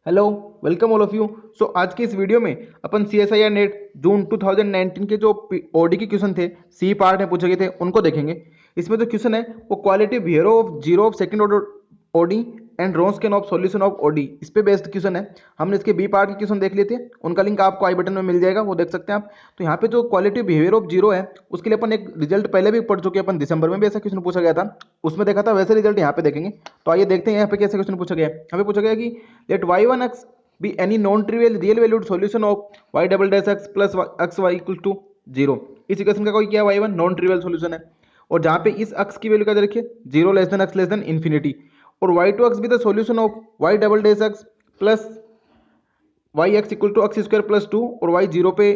Hello, welcome all of you. So आज की इस वीडियो में अपन CSIR नेट जून 2019 के जो ओडी के क्वेश्चन थे, सी पार्ट में पूछे गए थे, उनको देखेंगे। इसमें जो क्वेश्चन है वो qualitative behaviour of zero of second order ODE and Wronskian of solution of ODE, इस पे बेस्ड क्वेश्चन है। हमने इसके बी पार्ट के क्वेश्चन देख लिए थे, उनका लिंक आपको आई बटन में मिल जाएगा, वो देख सकते हैं आप। तो यहाँ पे जो क्वालिटेटिव बिहेवियर ऑफ जीरो है उसके लिए अपन एक रिजल्ट पहले भी पढ़ चुके हैं, अपन दिसंबर में भी ऐसा क्वेश्चन पूछा गया था, उसमें देखा था, वैसे रिजल्ट यहाँ पे देखेंगे। तो आइए देखते हैं यहाँ पे कैसे क्वेश्चन पूछा गया है। यहाँ पे पूछा गया कि late y1x be any non-trivial real valued solution of y double dash x plus xy equals to 0। इस इक्वेशन का कोई क्या है, y1 नॉन ट्रिवियल सॉल्यूशन है, और जहां पे इस x की वैल्यू क्या दे रखी है, 0 less than x less than infinity, और y2x भी the solution of y double dash x plus y x equal to x square plus 2, और y 0 पे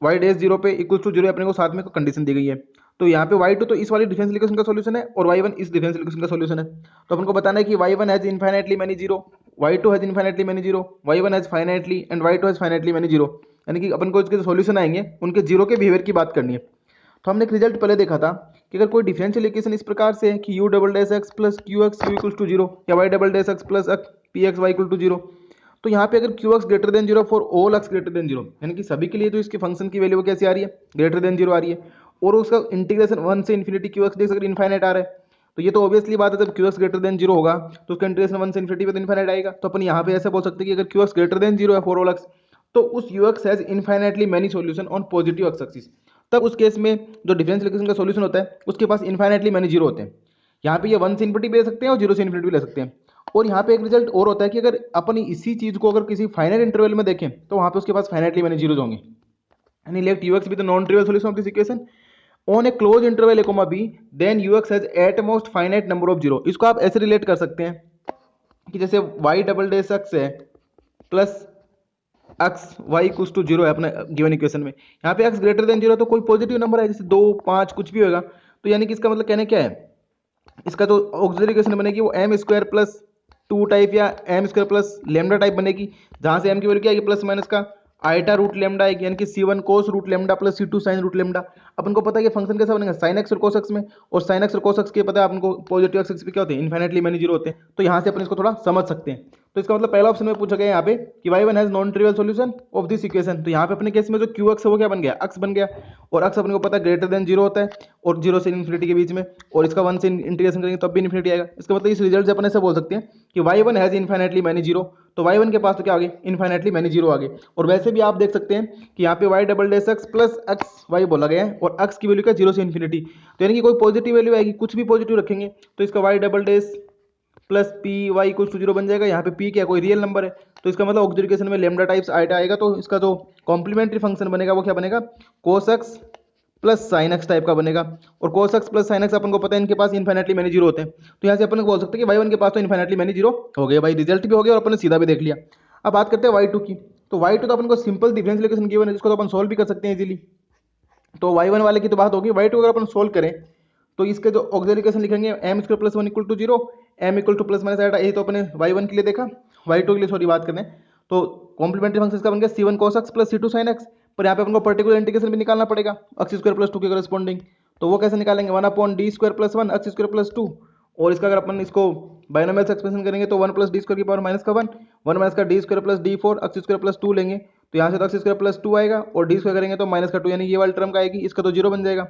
y डैश 0 पे इक्वल टू 0 अपने को साथ में कंडीशन दी गई है। तो यहाँ पे y2 तो इस वाली डिफरेंशियल इक्वेशन का सॉल्यूशन है और y1 इस डिफरेंशियल इक्वेशन का सॉल्यूशन है। तो अपन को बताना है कि y1 has infinitely many zero, y2 has infinitely many zero, y1 has finitely and y2 has finitely many zero, यानी कि अपन को इसके जो सॉल्यूशन आएंगे उनके जीरो के बिहेवियर की बात करनी है। तो हमने एक रिजल्ट पहले देखा था कि अगर कोई डिफरेंशियल इक्वेशन इस प्रकार से है कि u double dash x plus q x u equal to zero या y double dash x plus p x y equal to zero, तो यहाँ पे अगर q x greater than zero for all x greater than zero, यानी कि सभी के लिए जो इसके फंक्शन की वैल्यू कैसी आ रही है, ग्रेटर देन जीरो आ रही है, और उसका इंटीग्रेशन 1 से इन्फिनिटी क्यू एक्स देख अगर इनफाइनाइट आ रहा है, तो ये तो ऑब्वियसली बात है, जब Q x greater than zero होगा तो उसका इंटीग्रेशन 1 से इन्फिनिटी पे तो इनफाइनाइट आएगा। तो अपन यहाँ पे ऐसे बोल सकते हैं कि अगर q x greater than zero है फॉर ऑल एक्स, तो उस you x has infinitely many solution on positive x axis. तब उस केस में जो डिफरेंशियल इक्वेशन का सॉल्यूशन होता है उसके पास इनफाइनाइटली मेनी जीरो होते हैं। यहाँ पे ये 1 से इन्फिनिटी भी ले सकते हैं और 0 से इन्फिनिटी भी ले सकते हैं। और यहाँ पे एक रिजल्ट और होता है कि अगर अपन इसी चीज को अगर किसी फाइनाइट इंटरवल में देखें तो वहां पे उसके पास फाइनाइटली मेनी जीरोज होंगे, यानी late ux be the non-trivial solution of this equation on a closed interval a comma b, then ux has at most finite number of zero। इसको आप ऐसे रिलेट कर सकते हैं कि जैसे y डबल डैश x है plus x y equals to zero है अपना गिवन इक्वेशन में, यहाँ पे x ग्रेटर देन जीरो तो कोई पॉजिटिव नंबर है, जैसे 2 5 कुछ भी होगा, तो यानी कि इसका मतलब कहने क्या है, इसका जो ऑक्सिलरी इक्वेशन बनेगी वो एम स्क्वायर प्लस 2 टाइप या m square plus lambda type बनेगी, जहां से एम की वैल्यू क्या आएगी, प्लस माइनस का आइटा रूट लेमडा आएगी, यानी कि C1 cos root lambda plus C2 sine root lambda. अपन को पता है कि फंक्शन कैसा बनेगा, साइन एक्स और कोस एक्स में, और साइन एक्स और कोस एक्स के पता है अपन को पॉजिटिव एक्स पे क्या होते हैं, इनफाइनाइटली मेनी जीरो होते हैं। तो यहाँ से अपन इसको थोड़ा समझ सकते हैं। तो इसका मतलब पहला ऑप्शन में पूछा गया यहाँ पे कि y1 has non trivial solution of this equation. तो यहाँ पे अपने केस में जो qx है वो क्या बन गया, x बन गया, और x अपने को पता है ग्रेटर देन जीरो होता है और 0 से इन्फिनिटी के बीच में, और इसका 1 से इंटीग्रेशन करेंगे तब भी इन्फिनिटी आएगा। इसका मतलब इस रिजल्ट से अपन ऐसे बोल सकते हैं कि y1 has infinitely many zero, तो y1 के पास तो क्या आ गए, इनफाइनाइटली मेनी जीरो आ गए। और वैसे भी आप देख सकते हैं कि यहाँ पे y double dash x plus x y बोला गया है, और x की वैल्यू क्या 0 से इन्फिनिटी, तो यानी कि कोई पॉजिटिव वैल्यू आएगी, कुछ भी पॉजिटिव रखेंगे तो इसका y double dash plus p y equal to zero बन जाएगा। यहाँ पे पी क्या कोई रियल नंबर है, तो इसका मतलब ऑक्सिलरी इक्वेशन में लेमडा टाइप्स आइटा आएगा, तो इसका जो कॉम्प्लीमेंट्री फंक्शन बनेगा वो क्या बनेगा, cos x plus sine x type का बनेगा। और cos x plus sine x अपन को पता है इनके पास इन्फाइनाइटली मेनी जीरो होते हैं, तो यहाँ से अपन को बोल सकते हैं कि y1 के पास तो इन्फाइनाइटली मेनी जीरो हो गए, भाई रिजल्ट भी हो गया और अपन ने सीधा भी देख लिया। अब बात करते हैं y2 की। तो y2 तो अपन को सिंपल डिफरेंशियल इक्वेशन गिवन है, जिसको तो अपन सोल्व भी कर सकते हैं इजीली। तो y1 वाले की तो बात होगी, y2 अगर अपन सोल्व करें तो इसके जो ऑक्सिलरी इक्वेशन लिखेंगे m square plus 1 equal to zero, m equal to plus minus iota, यही तो अपने y1 के लिए देखा, y2 के लिए सॉरी बात करें तो कॉम्प्लीमेंट्री फंक्शन का बन गया C1 cos x plus C2 sin x। पर यहाँ पे अपन को पर्टिकुलर इंटीग्रेशन भी निकालना पड़ेगा x स्क्वायर प्लस 2 के करस्पॉन्डिंग, तो वो कैसे निकालेंगे, 1 upon D square plus 1 x square plus 2, और इसका अगर अपन इसको बाइनोमियल से एक्सपेंशन करेंगे तो 1 प्लस डी स्क्वायर की पावर माइनस का 1 माइनस का D square plus D 4 x square plus 2 लेंगे, तो यहाँ से तो x स्क्वायर प्लस 2 आएगा, और डी स्क्वायर करेंगे तो माइनस का 2, यानी ये वाली टर्म का आएगी, इसका तो जीरो बन जाएगा।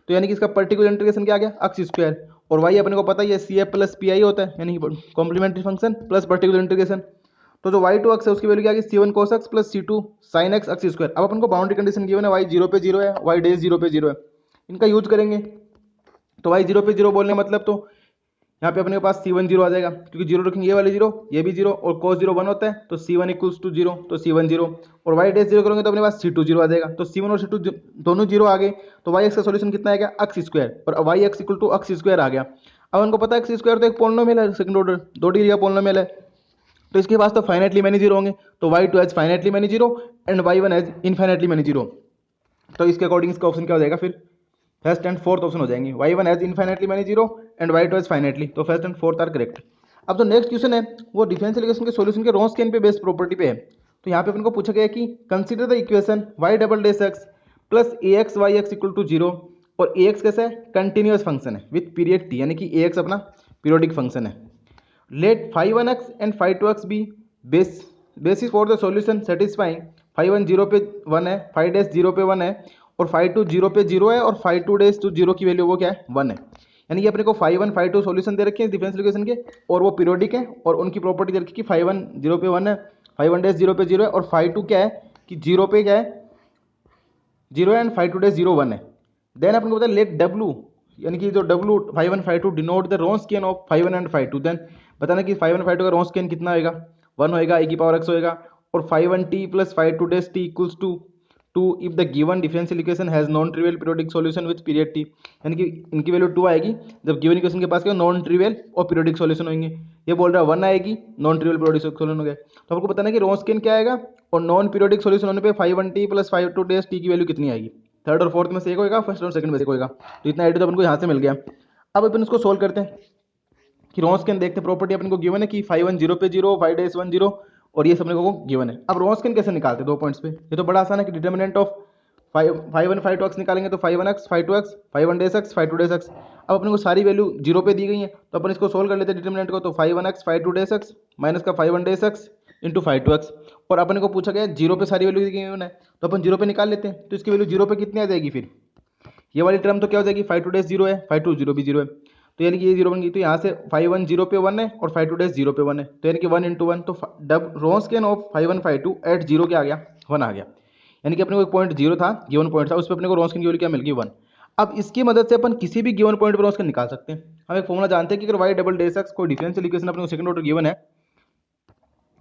तो यानी कि इसका पर्टिकुलर इंटीग्रेशन क्या आ गया, एक्स स्क्वायर, और वाई अपने को पता है ये C F plus P I होता है, यानी complementary function plus particular integration. तो जो y2 एक्स है उसकी वैल्यू क्या आ गई, C1 cos x plus C2 sin x x square. अब अपन को बाउंड्री कंडीशन गिवन है y 0 पे 0 है, y डैश 0 पे 0 है, इनका यूज करेंगे। तो y 0 पे 0 बोलने मतलब तो यहाँ पे अपने के पास C1 0 आ जाएगा, क्योंकि जीरो रखेंगे ये वाले जीरो ये भी जीरो, और cos 0 1 होता है तो C1 इक्वल्स टू 0, तो C1 0, और y डैश 0 करेंगे तो अपने पास C2 0 आ जाएगा, तो C1 और C2 दोनों जीरो आ गए, तो y एक्स का सॉल्यूशन कितना आ गया, एक्स स्क्वायर, और y x equal to x square आ गया। अब उनको पता है एक्स स्क्वायर तो एक पोलिनोमियल है, सेकंड ऑर्डर 2 डिग्री का पोलिनोमियल है, तो इसके पास तो फाइनाइटली मेनी जीरो होंगे, तो y2 has finitely many zero and y1 has infinitely many zero. तो इसके अकॉर्डिंग इसका ऑप्शन क्या हो जाएगा, फिर फर्स्ट एंड फोर्थ ऑप्शन हो जाएंगे, y1 has infinitely many zero and y2 has finitely, तो first and fourth are correct. अब जो नेक्स्ट क्वेश्चन है वो डिफरेंशियल इक्वेशन के सॉल्यूशन के रॉन्स्कियन पे बेस्ड प्रॉपर्टी पे है। तो यहाँ पे अपन को पूछा गया कि consider the equation y double dash x plus a x y x equal to zero, और ए एक्स कैसा है, कंटिन्यूअस फंक्शन है विथ पीरियड टी, यानी कि ए एक्स अपना पीरियोडिक फंक्शन है। Let phi 1x and phi 2x be base basis for the solution satisfying 5 1 0 पे 1 है, 5 डैश 0 पे 1 है, और 5 2 0 पे 0 है, और 5 2 डैश 0 की वैल्यू वो क्या है 1 है। यानी कि अपने को 5 1 5 2 सॉल्यूशन दे रखे हैं डिफरेंशियल इक्वेशन के, और वो पीरियोडिक है, और उनकी प्रॉपर्टी दे रखी है कि 5 1 0 पे 1 है, 5 1 डैश 0 पे 0 है, और 5 2 क्या है कि 0 पे क्या है 0 है, एंड 5 2 डैश 0 1 है। देन अपन को पता है लेट W, यानी कि जो W 5 1 5 2 denote the Wronskian of 5 1 and 5 2। Then बताना कि 5 1 5 2 का रोंस्कियन कितना होएगा 1 होएगा, e की पावर x होएगा, और 5 1 t plus 5 2 dash t equals to 2 if the given differential equation has non trivial periodic solution with period t। यानी कि इनकी वैल्यू 2 आएगी जब गिवन इक्वेशन के पास क्या नॉन ट्रिवियल और पीरियोडिक सॉल्यूशन होंगे। ये बोल रहा है 1 आएगी, नॉन ट्रिवियल पीरियोडिक सॉल्यूशन हो गया। तो आपको बताना है कि रोंस्कियन क्या आएगा, और नॉन पीरियोडिक सॉल्यूशन होने पे 5 1 t प्लस 5 2 डैश t की वैल्यू कितनी आएगी। थर्ड और फोर्थ में से एक होगा, फर्स्ट और सेकंड में से एक होगा। तो इतना आइडिया तो अपन को यहाँ से मिल गया। अब अपन इसको सोल्व करते हैं कि रोंस्कियन देखते हैं, प्रॉपर्टी अपन को गिवन है कि 5 1 0 पे 0, 5 डैश 1 0, और ये सब अपने को गिवन है। अब रोंस्कियन कैसे निकालते हैं 2 पॉइंट्स पे, ये तो बड़ा आसान है कि डिटर्मिनेंट ऑफ 5 1 5 2 x निकालेंगे तो 5 1 x 5 2 x 5 1 dash x 5 2 dash x। अब अपने को सारी वैल्यू 0 पे दी गई है, तो अपन इसको सोल्व कर लेते हैं डिटर्मिनेंट को। तो 5 1 x 5 2 डैश x माइनस का 5 1 डैश x इंटू 5 2 x, और अपने को पूछा गया 0 पे सारी वैल्यू दी गई है, तो अपन 0 पे निकाल लेते हैं। तो इसकी वैल्यू 0 पे कितनी आ जाएगी, फिर ये वाली टर्म तो क्या हो जाएगी 5 2 डैश 0 है, 5 2 0 भी 0 है, तो यानी कि ये 0 बन गई। तो यहाँ से 5 1 0 पे 1 है, और 5 2 डैश 0 पे 1 है, तो यानी कि 1 इंटू 1, तो डब रोंस्कियन ऑफ 5 1 5 2 एट 0 क्या आ गया 1 आ गया। यानी कि अपने को एक पॉइंट 0 था, गिवन पॉइंट था, उस पर अपने को रोंस्कियन की वैल्यू क्या मिल गई 1। अब इसकी मदद से अपन किसी भी गिवन पॉइंट पर रोंस्कियन निकाल सकते हैं। हम एक फॉर्मूला जानते हैं कि अगर y डबल डैश x कोई डिफरेंशियल इक्वेशन अपने को सेकंड ऑर्डर गिवन है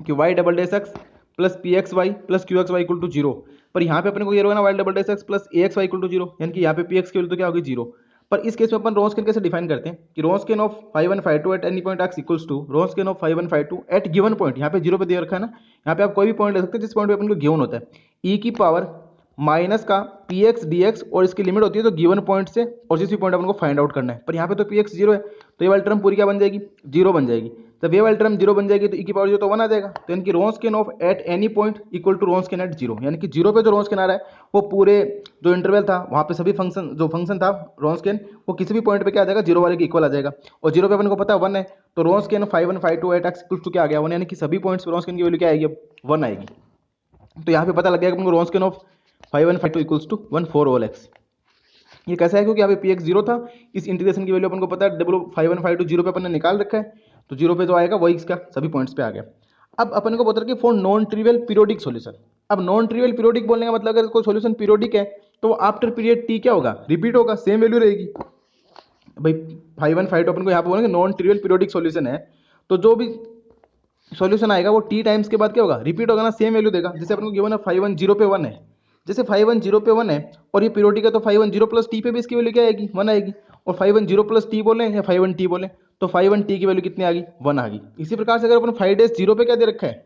कि y double dash x plus p x y plus q x y equal to 0, पर यहाँ पे अपने को ये होगा ना y double dash x plus a x y equal to 0, यानी कि यहाँ पे पी एक्स की वैल्यू तो क्या होगी 0। पर इस केस में अपन रोंस्कियन कैसे डिफाइन करते हैं कि Wronskian of 5 1 5 2 at any point x equals to Wronskian of 5 1 5 2 at given point, यहाँ पे 0 पे दे रखा है ना, यहाँ पे आप कोई भी पॉइंट ले सकते हैं जिस पॉइंट पे अपन को गिवन होता है, e की पावर माइनस का पी एक्स डी एक्स, और इसकी लिमिट होती है तो गिवन पॉइंट से और जिस भी पॉइंट अपन को फाइंड आउट करना है। पर यहाँ पे तो पी एक्स 0 है, तो ये वाली टर्म पूरी क्या बन जाएगी 0 बन जाएगी। जब ये वाली टर्म 0 बन जाएगी तो e की पावर 0 तो 1 आ जाएगा। तो यानी कि Wronskian of at any point equal to Wronskian at 0, यानी कि 0 पे जो रोंस्कियन आ रहा है वो पूरे जो इंटरवल था वहाँ पे सभी फंक्शन जो फंक्शन था रोंस्कियन वो किसी भी पॉइंट पे क्या आ जाएगा 0 वाले के इक्वल आ जाएगा। और 0 पे अपन को पता है 1 है, तो रोंस्कियन 5 1 5 2 एट एक्स इक्वल टू क्या आ गया 1, यानी कि सभी पॉइंट्स पे रोंस्कियन की वैल्यू क्या आएगी अब 1 आएगी। तो यहाँ पे पता लग गया कि अपन को Wronskian of 5 1 5 2 equals to 1 4 all x. ये कैसा है क्योंकि यहाँ पे पी एक्स 0 था, इस इंटीग्रेशन की वैल्यू अपन को पता है डब्ल्यू 5 1 5 2 0 पे अपन ने निकाल रखा है, तो 0 पे जो आएगा वही इसका सभी पॉइंट्स पे आ गया। अब अपन को बता रखिए for non trivial periodic solution. अब नॉन ट्रिवियल पीरियोडिक बोलने का मतलब अगर कोई सॉल्यूशन पीरियोडिक है तो आफ्टर पीरियड टी क्या होगा रिपीट होगा, सेम वैल्यू रहेगी। भाई 5 1 5 2 अपन को यहाँ पे बोलेंगे नॉन ट्रिवियल पीरियोडिक सॉल्यूशन है, तो जो भी सॉल्यूशन आएगा वो टी टाइम्स के बाद क्या होगा रिपीट होगा ना, सेम वैल्यू देगा। जैसे अपन को गिवन है 5 1 0 पे 1 है, जैसे 5 1 0 पे 1 है और ये पीरियोडिक है तो 5 1 0 प्लस टी पे भी इसकी वैल्यू क्या आएगी 1 आएगी। और 5 1 0 प्लस टी बोले या 5 1 टी बोले तो 5 1 टी की वैल्यू कितनी आ गई 1 आ गई। इसी प्रकार से अगर अपन 5 डेज 0 पे क्या दे रखा है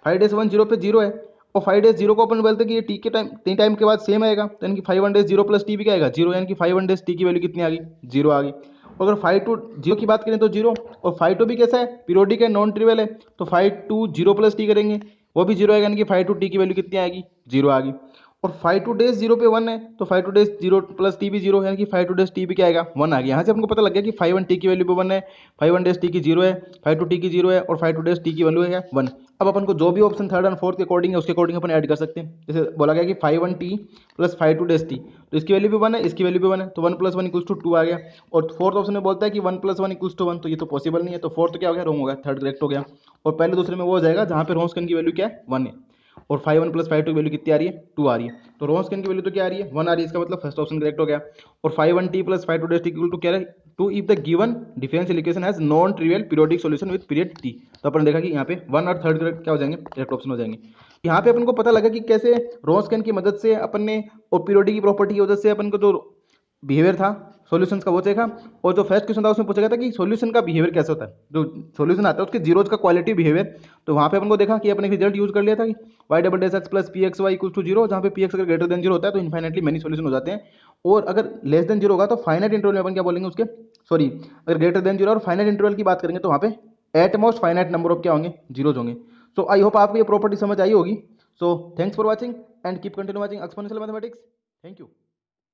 5 डेज 1 0 पे 0 है, और 5 डेज 0 को अपन बोलते हैं कि ये टी के टाइम टी टाइम के बाद सेम आएगा, तो यानी कि 5 1 डेज 0 प्लस टी भी क्या आएगा 0, यानी कि 5 1 डेज टी की वैल्यू कितनी आ गई 0 आ गई। और अगर 5 2 0 की बात करें तो 0, और 5 2 भी कैसा है पीरियोडिक है नॉन ट्रिवियल है, तो 5 2 0 प्लस टी करेंगे वो भी 0 आएगा, यानी कि 5 2 टी की वैल्यू कितनी आएगी 0 आ गई। और 5 2 डेज 0 पे 1 है, तो 5 2 डेज 0 प्लस टी भी 0, यानी कि 5 2 डेज टी भी क्या आएगा 1 आ गया। यहाँ से हमको पता लग गया कि 5 1 टी की वैल्यू पे 1 है, 5 1 डेज टी की 0 है, 5 2 टी की 0 है, और 5 2 डेज टी की वैल्यू है 1। अब अपन को जो भी ऑप्शन थर्ड एंड फोर्थ के अकॉर्डिंग है उसके अकॉर्डिंग अपन ऐड कर सकते हैं। जैसे बोला गया कि 5 1 टी प्लस 5 2 डेज टी, तो इसकी वैल्यू भी 1 है, इसकी वैल्यू भी 1 है, तो 1 प्लस 1 इक्वल्स टू 2 आ गया। और फोर्थ ऑप्शन में बोलता है कि 1 प्लस 1 इक्वल्स टू 1, तो ये तो पॉसिबल नहीं है, तो फोर्थ क्या हो गया रॉन्ग हो गया, थर्ड करेक्ट हो गया। और पहले दूसरे में वो हो जाएगा जहाँ पे रोंस्कियन की वैल्यू क्या है 1 है, और 5 1 प्लस 5 2 की वैल्यू कितनी आ रही है 2 आ रही है, तो रोंस्कियन की वैल्यू तो क्या आ रही है 1 आ रही है, इसका मतलब फर्स्ट ऑप्शन करेक्ट हो गया। और 5 1 t plus 5 2 dash t equal to क्या है 2 if the given differential equation has non trivial periodic solution with period t. तो अपन देखा कि यहाँ पे 1 और थर्ड क्या हो जाएंगे करेक्ट ऑप्शन हो जाएंगे। यहाँ पे अपन को पता लगा कि कैसे रोंस्कियन की मदद से अपन ने और पीरियोडिक की प्रॉपर्टी की वजह से अपन को जो बिहेवियर था सॉल्यूशंस का वो देखा। और जो फर्स्ट क्वेश्चन था उसमें पूछा गया था कि सॉल्यूशन का बिहेवियर कैसा होता है, जो सॉल्यूशन आता है उसके जीरोज का क्वालिटी बिहेवियर, तो वहाँ पे अपन को देखा कि अपने रिजल्ट यूज कर लिया था कि y double dash x plus p x y equal to 0, जहाँ पे पी एक्स अगर ग्रेटर देन 0 होता है तो इन्फाइनेटली मेनी सॉल्यूशन हो जाते हैं, और अगर लेस देन 0 होगा तो फाइनाइट इंटरवल में अपन क्या बोलेंगे उसके सॉरी अगर ग्रेटर देन 0 और फाइनाइट इंटरवल की बात करेंगे तो वहाँ पे at most finite number of क्या होंगे जीरोज होंगे। सो आई होप आपको ये प्रॉपर्टी समझ आई होगी। So thanks for watching and keep continue watching exponential mathematics. Thank you.